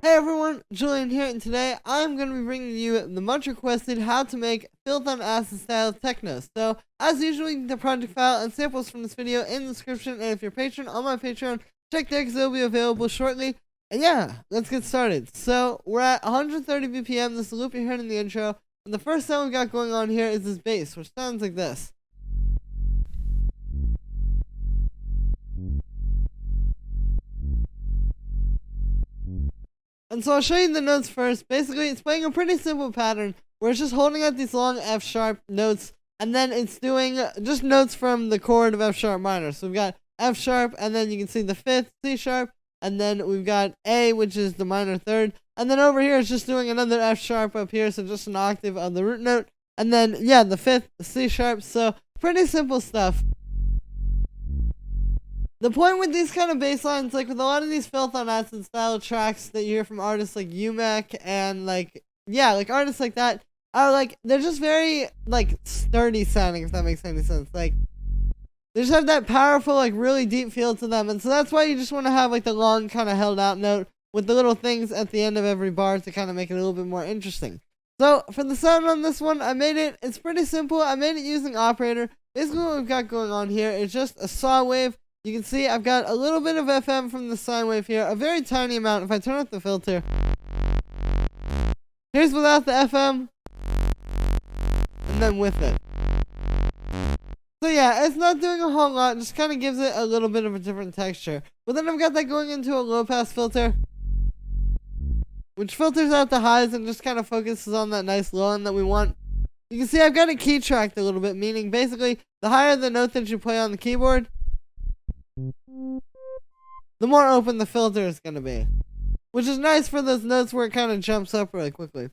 Hey everyone, Julian here, and today I'm going to be bringing you the much requested how to make Filth on Acid style techno. So, as usual, you can get the project file and samples from this video in the description, and if you're a patron on my Patreon, check there because it'll be available shortly. And yeah, let's get started. So, we're at 130 BPM, this is the loop you heard in the intro, and the first sound we got going on here is this bass, which sounds like this. And so I'll show you the notes first. Basically, it's playing a pretty simple pattern where it's just holding out these long F sharp notes, and then it's doing just notes from the chord of F sharp minor. So we've got F sharp, and then you can see the fifth, C sharp, and then we've got A, which is the minor third, and then over here it's just doing another F sharp up here, so just an octave of the root note, and then yeah, the fifth, C sharp. So pretty simple stuff. The point with these kind of bass lines, like with a lot of these Filth on Acid style tracks that you hear from artists like UMAC and like artists like that, are like, they're just very like sturdy sounding, if that makes any sense. Like, they just have that powerful, like really deep feel to them, and so that's why you just want to have like the long kind of held out note with the little things at the end of every bar to kind of make it a little bit more interesting. So for the sound on this one, it's pretty simple. I made it using Operator. Basically what we've got going on here is just a saw wave. You can see I've got a little bit of FM from the sine wave here, a very tiny amount. If I turn off the filter, here's without the FM, and then with it. So yeah, it's not doing a whole lot, just kind of gives it a little bit of a different texture. But then I've got that going into a low pass filter, which filters out the highs and just kind of focuses on that nice low end that we want. You can see I've got it key tracked a little bit, meaning basically the higher the note that you play on the keyboard, the more open the filter is going to be, which is nice for those notes where it kind of jumps up really quickly.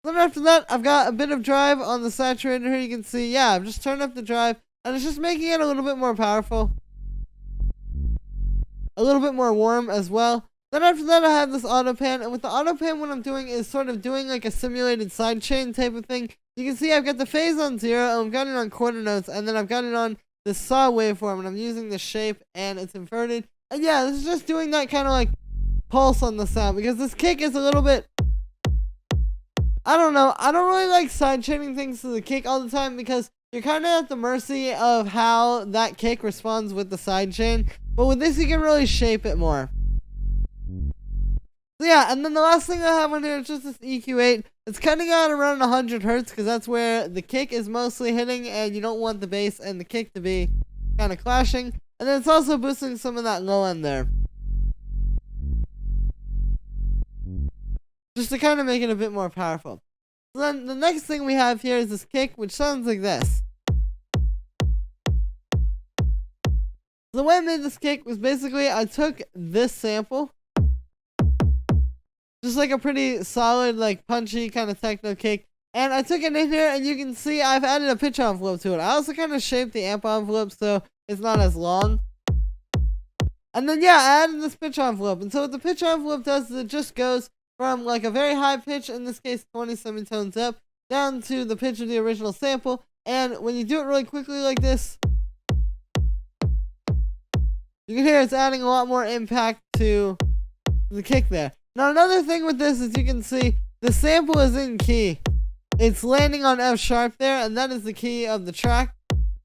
Then after that, I've got a bit of drive on the saturator here. You can see, yeah, I've just turned up the drive, and it's just making it a little bit more powerful, a little bit more warm as well. Then after that, I have this auto pan, and with the auto pan, what I'm doing is sort of doing like a simulated sidechain type of thing. You can see I've got the phase on 0, and I've got it on quarter notes, and then I've got it on the saw waveform, and I'm using the shape, and it's inverted. And yeah, this is just doing that kind of like pulse on the sound, because this kick is a little bit, I don't know, I don't really like sidechaining things to the kick all the time, because you're kind of at the mercy of how that kick responds with the sidechain. But with this, you can really shape it more. So yeah, and then the last thing I have on here is just this EQ8. It's cutting out around 100 hertz because that's where the kick is mostly hitting, and you don't want the bass and the kick to be kind of clashing. And then it's also boosting some of that low end there, just to kind of make it a bit more powerful. So then the next thing we have here is this kick, which sounds like this. The way I made this kick was basically I took this sample, just like a pretty solid, like punchy kind of techno kick, and I took it in here, and you can see I've added a pitch envelope to it. I also kind of shaped the amp envelope so it's not as long. And then yeah, I added this pitch envelope, and so what the pitch envelope does is it just goes from like a very high pitch, in this case 20 semitones up, down to the pitch of the original sample. And when you do it really quickly like this, you can hear it's adding a lot more impact to the kick there. Now another thing with this is you can see the sample is in key. It's landing on F sharp there, and that is the key of the track.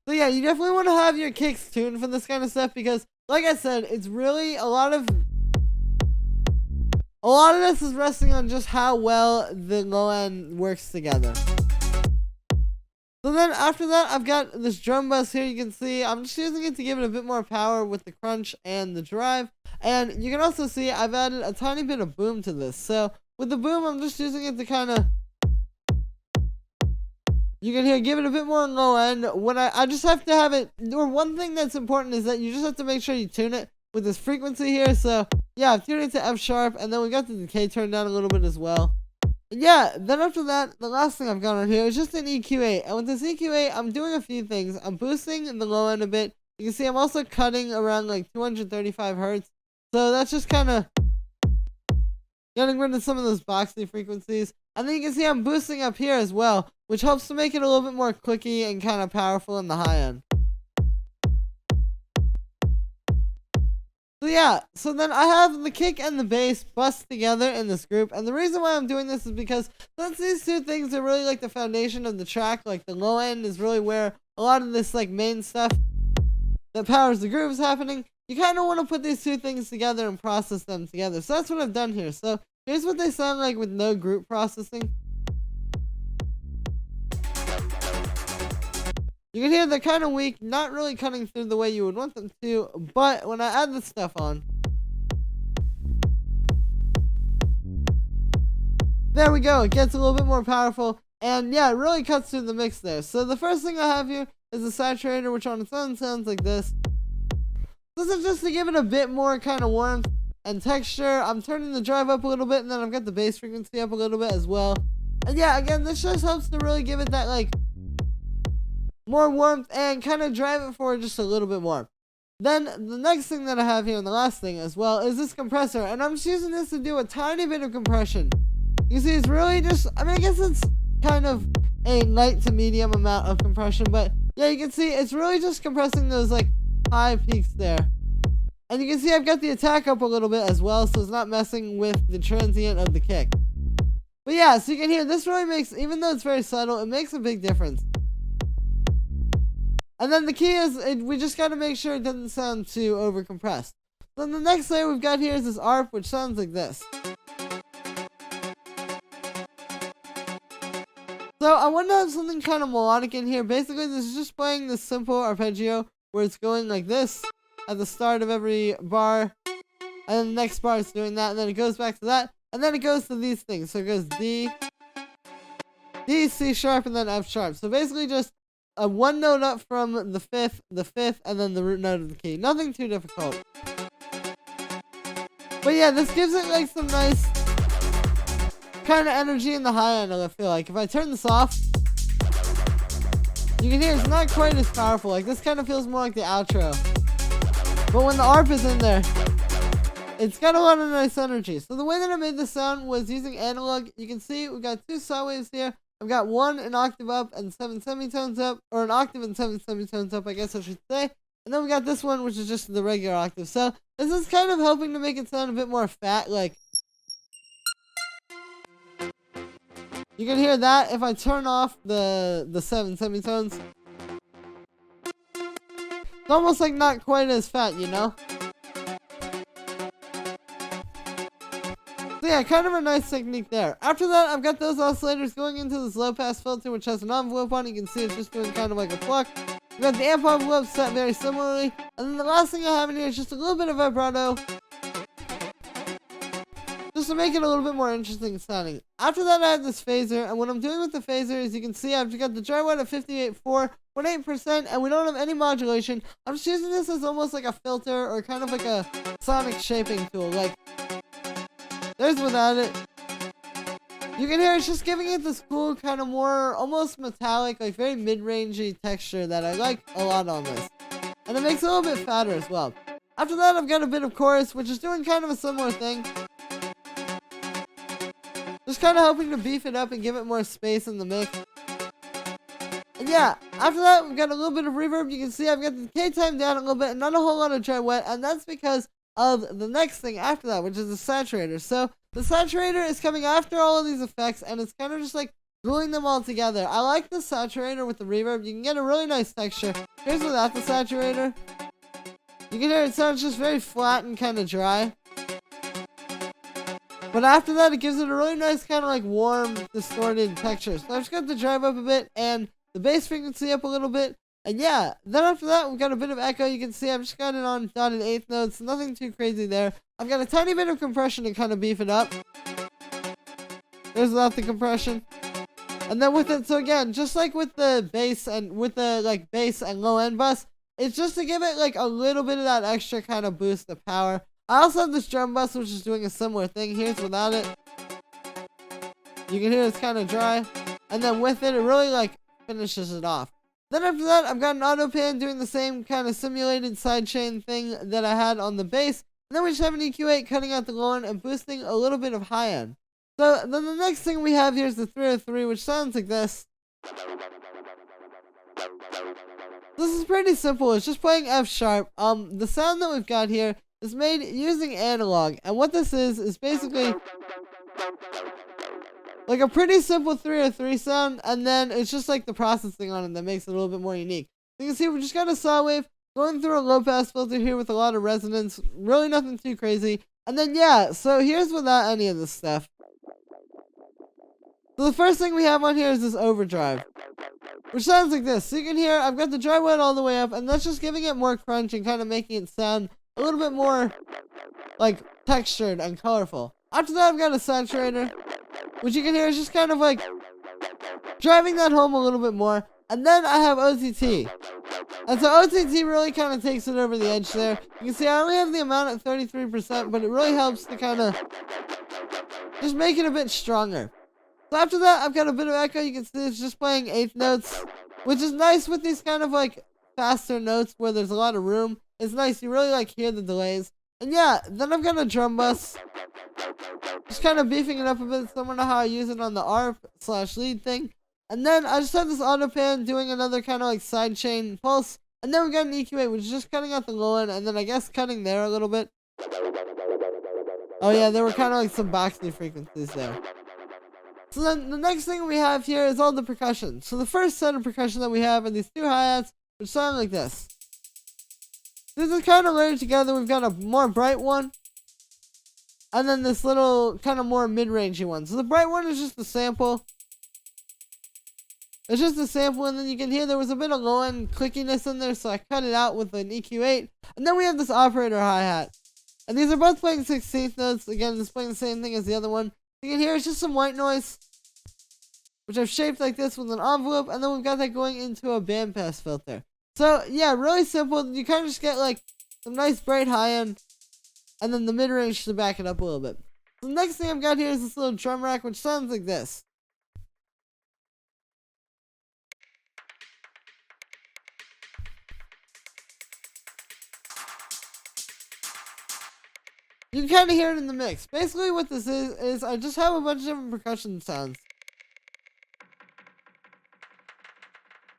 So yeah, you definitely want to have your kicks tuned for this kind of stuff, because like I said, it's really a lot of this is resting on just how well the low end works together. So then after that, I've got this drum bus here. You can see I'm just using it to give it a bit more power with the crunch and the drive. And you can also see I've added a tiny bit of boom to this. So with the boom, I'm just using it to kind of, you can hear, give it a bit more low end. When I just have to have it, or one thing that's important is that you just have to make sure you tune it with this frequency here. So yeah, I've tuned it to F sharp, and then we got the decay turned down a little bit as well. And yeah, then after that, the last thing I've got on here is just an EQ8. And with this EQ8, I'm doing a few things. I'm boosting the low end a bit. You can see I'm also cutting around like 235 hertz. So that's just kind of getting rid of some of those boxy frequencies. And then you can see I'm boosting up here as well, which helps to make it a little bit more clicky and kind of powerful in the high end. So yeah, so then I have the kick and the bass bust together in this group, and the reason why I'm doing this is because since these two things are really like the foundation of the track, like the low end is really where a lot of this like main stuff that powers the groove is happening, you kind of want to put these two things together and process them together. So that's what I've done here. So here's what they sound like with no group processing. You can hear they're kind of weak, not really cutting through the way you would want them to, but when I add this stuff on, there we go, it gets a little bit more powerful, and yeah, it really cuts through the mix there. So the first thing I have here is a saturator, which on its own sounds like this. This is just to give it a bit more kind of warmth and texture. I'm turning the drive up a little bit, and then I've got the bass frequency up a little bit as well. And yeah, again, this just helps to really give it that like more warmth and kind of drive it forward just a little bit more. Then the next thing that I have here, and the last thing as well, is this compressor, and I'm just using this to do a tiny bit of compression. You see, it's really just, I mean, I guess it's kind of a light to medium amount of compression, but yeah, you can see it's really just compressing those like high peaks there. And you can see I've got the attack up a little bit as well, so it's not messing with the transient of the kick. But yeah, so you can hear this really makes, even though it's very subtle, it makes a big difference. And then the key is, we just gotta make sure it doesn't sound too over-compressed. Then the next layer we've got here is this ARP, which sounds like this. So I want to have something kind of melodic in here. Basically, this is just playing this simple arpeggio where it's going like this at the start of every bar. And then the next bar is doing that, and then it goes back to that. And then it goes to these things. So it goes D, C sharp, and then F sharp. So basically just a one note up from the fifth, and then the root note of the key. Nothing too difficult. But yeah, this gives it like some nice kind of energy in the high end, I feel like. If I turn this off, you can hear it's not quite as powerful. Like, this kind of feels more like the outro. But when the ARP is in there, it's got a lot of nice energy. So the way that I made this sound was using analog. You can see we got two saw waves here. I've got one an octave up and 7 semitones up, or an octave and 7 semitones up, I guess I should say. And then we got this one, which is just the regular octave. So this is kind of helping to make it sound a bit more fat, like. You can hear that if I turn off the 7 semitones. It's almost like not quite as fat, you know? So yeah, kind of a nice technique there. After that, I've got those oscillators going into this low-pass filter, which has an envelope on it. You can see it's just doing kind of like a pluck. We've got the amp envelope set very similarly. And then the last thing I have in here is just a little bit of vibrato, just to make it a little bit more interesting sounding. After that, I have this phaser, and what I'm doing with the phaser is, you can see I've got the dry wet at 58.4%, and we don't have any modulation. I'm just using this as almost like a filter, or kind of like a sonic shaping tool. Like, there's without it. You can hear it's just giving it this cool, kind of more, almost metallic, like very mid-rangey texture that I like a lot on this. And it makes it a little bit fatter as well. After that, I've got a bit of chorus, which is doing kind of a similar thing. Just kind of helping to beef it up and give it more space in the mix. And yeah, after that, we've got a little bit of reverb. You can see I've got the K time down a little bit and not a whole lot of dry wet, and that's because of the next thing after that, which is the saturator. So the saturator is coming after all of these effects, and it's kind of just like gluing them all together. I like the saturator with the reverb. You can get a really nice texture. Here's without the saturator. You can hear it sounds just very flat and kind of dry. But after that, it gives it a really nice kind of like warm, distorted texture. So I've just got the drive up a bit and the bass frequency up a little bit. And yeah, then after that, we've got a bit of echo. You can see I've just got it on dotted eighth notes. Nothing too crazy there. I've got a tiny bit of compression to kind of beef it up. There's without the compression. And then with it, so again, just like with the bass and with the like bass and low end bus, it's just to give it like a little bit of that extra kind of boost of power. I also have this drum bus, which is doing a similar thing. Here's without it. You can hear it's kind of dry. And then with it, it really like finishes it off. Then after that, I've got an auto pan doing the same kind of simulated sidechain thing that I had on the bass. And then we just have an EQ8 cutting out the low end and boosting a little bit of high end. So then the next thing we have here is the 303, which sounds like this. This is pretty simple. It's just playing F sharp. The sound that we've got here is made using analog. And what this is basically like a pretty simple 303 sound, and then it's just like the processing on it that makes it a little bit more unique. You can see we just got a saw wave going through a low pass filter here with a lot of resonance, really nothing too crazy. And then yeah, so here's without any of this stuff. So the first thing we have on here is this overdrive, which sounds like this. So you can hear I've got the dry wet all the way up, and that's just giving it more crunch and kind of making it sound a little bit more like textured and colorful. After that, I've got a saturator, which you can hear is just kind of like driving that home a little bit more. And then I have OTT. And so OTT really kind of takes it over the edge there. You can see I only have the amount at 33%, but it really helps to kind of just make it a bit stronger. So after that, I've got a bit of echo. You can see it's just playing eighth notes, which is nice with these kind of like faster notes where there's a lot of room. It's nice. You really like hear the delays. And yeah, then I've got a drum bus. Just kind of beefing it up a bit, similar to how I use it on the ARP/lead thing. And then I just have this auto pan doing another kind of like sidechain pulse. And then we got an EQ8, which is just cutting out the low end, and then I guess cutting there a little bit. Oh yeah, there were kind of like some boxy frequencies there. So then the next thing we have here is all the percussion. So the first set of percussion that we have are these two hi-hats, which sound like this. These are kind of layered together. We've got a more bright one, and then this little kind of more mid-rangey one. So the bright one is just a sample. It's just a sample, and then you can hear there was a bit of low-end clickiness in there, so I cut it out with an EQ8. And then we have this operator hi-hat. And these are both playing 16th notes. Again, it's playing the same thing as the other one. You can hear it's just some white noise, which I've shaped like this with an envelope, and then we've got that going into a bandpass filter. So, yeah, really simple. You kind of just get, like, some nice bright high-end, and then the mid-range to back it up a little bit. So the next thing I've got here is this little drum rack, which sounds like this. You can kind of hear it in the mix. Basically what this is I just have a bunch of different percussion sounds.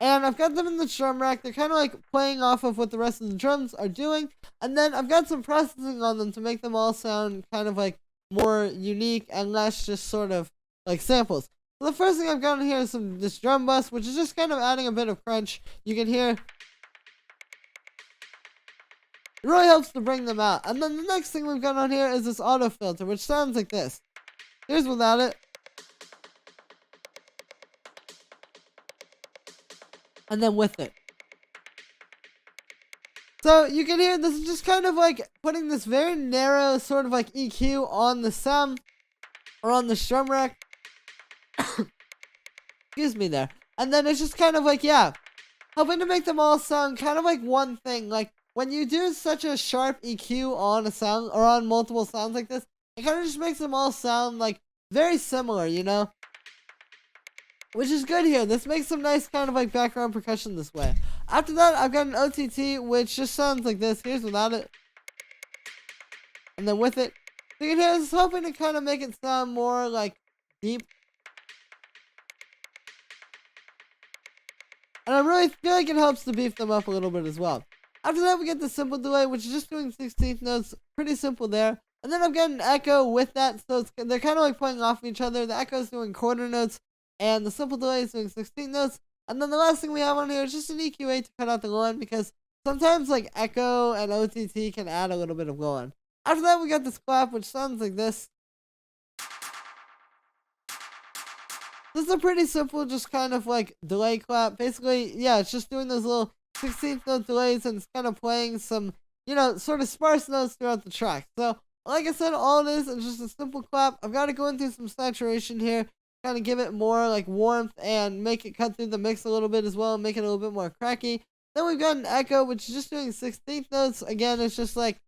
And I've got them in the drum rack. They're kind of like playing off of what the rest of the drums are doing. And then I've got some processing on them to make them all sound kind of like more unique and less just sort of like samples. So the first thing I've got on here is this drum bus, which is just kind of adding a bit of crunch. You can hear it really helps to bring them out. And then the next thing we've got on here is this auto filter, which sounds like this. Here's without it. And then with it. So you can hear this is just kind of like putting this very narrow sort of like EQ on the sound or on the drum rack. Excuse me there. And then it's just kind of like, yeah, helping to make them all sound kind of like one thing. Like when you do such a sharp EQ on a sound or on multiple sounds like this, it kind of just makes them all sound like very similar, you know? Which is good here. This makes some nice kind of like background percussion this way. After that, I've got an OTT, which just sounds like this. Here's without it. And then with it. You can hear this, hoping to kind of make it sound more like deep. And I really feel like it helps to beef them up a little bit as well. After that, we get the simple delay, which is just doing 16th notes. Pretty simple there. And then I've got an echo with that, so they're kind of like playing off of each other. The echo's doing quarter notes, and the simple delay is doing 16 notes. And then the last thing we have on here is just an EQ8 to cut out the low end, because sometimes like echo and OTT can add a little bit of low end. After that, we got this clap, which sounds like this. This is a pretty simple, just kind of like delay clap. Basically, yeah, it's just doing those little 16th note delays, and it's kind of playing some, you know, sort of sparse notes throughout the track. So, like I said, all it is just a simple clap. I've got to go into some saturation here, kind of give it more like warmth and make it cut through the mix a little bit as well, and make it a little bit more cracky. Then we've got an echo, which is just doing 16th notes. Again, it's just like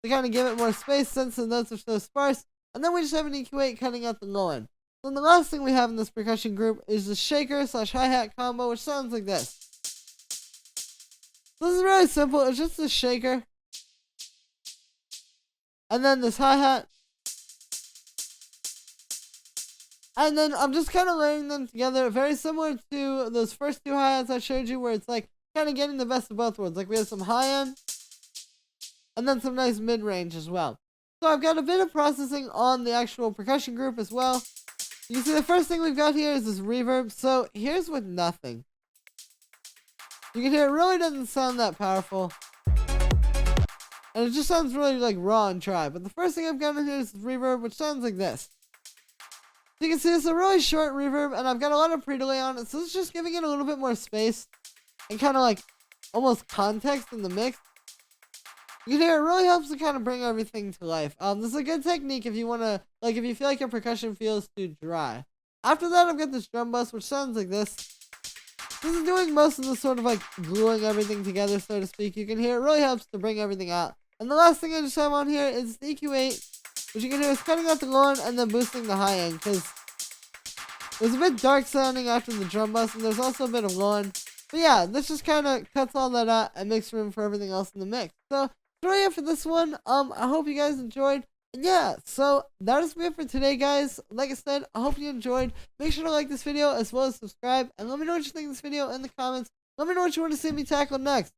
to kind of give it more space since the notes are so sparse. And then we just have an EQ8 cutting out the low end. So the last thing we have in this percussion group is the shaker / hi-hat combo, which sounds like this. This is really simple. It's just a shaker. And then this hi-hat. And then I'm just kind of layering them together. Very similar to those first two hi-hats I showed you, where it's like kind of getting the best of both worlds. Like we have some high end. and then some nice mid-range as well. So I've got a bit of processing on the actual percussion group as well. You can see the first thing we've got here is this reverb. So here's with nothing. You can hear it really doesn't sound that powerful. And it just sounds really like raw and dry. But the first thing I've got in here is this reverb, which sounds like this. So you can see it's a really short reverb, and I've got a lot of pre-delay on it. So it's just giving it a little bit more space and kind of like almost context in the mix. You can hear it really helps to kind of bring everything to life. This is a good technique if you want to, like, if you feel like your percussion feels too dry. After that, I've got this drum bus, which sounds like this. This is doing most of the sort of like gluing everything together, so to speak. You can hear it really helps to bring everything out. And the last thing I just have on here is the EQ8, which you can hear is cutting out the low end and then boosting the high end, because it was a bit dark sounding after the drum bus, and there's also a bit of low end. But yeah, this just kind of cuts all that out and makes room for everything else in the mix. So that's really it for this one. I hope you guys enjoyed. And yeah, so that is it for today, guys. Like I said, I hope you enjoyed. Make sure to like this video as well as subscribe, and let me know what you think of this video in the comments. Let me know what you want to see me tackle next.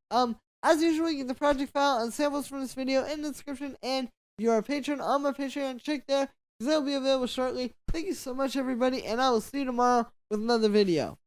As usual, you get the project file and samples from this video in the description, and if you are a patron on my Patreon, check there, because they'll be available shortly. Thank you so much, everybody, and I will see you tomorrow with another video.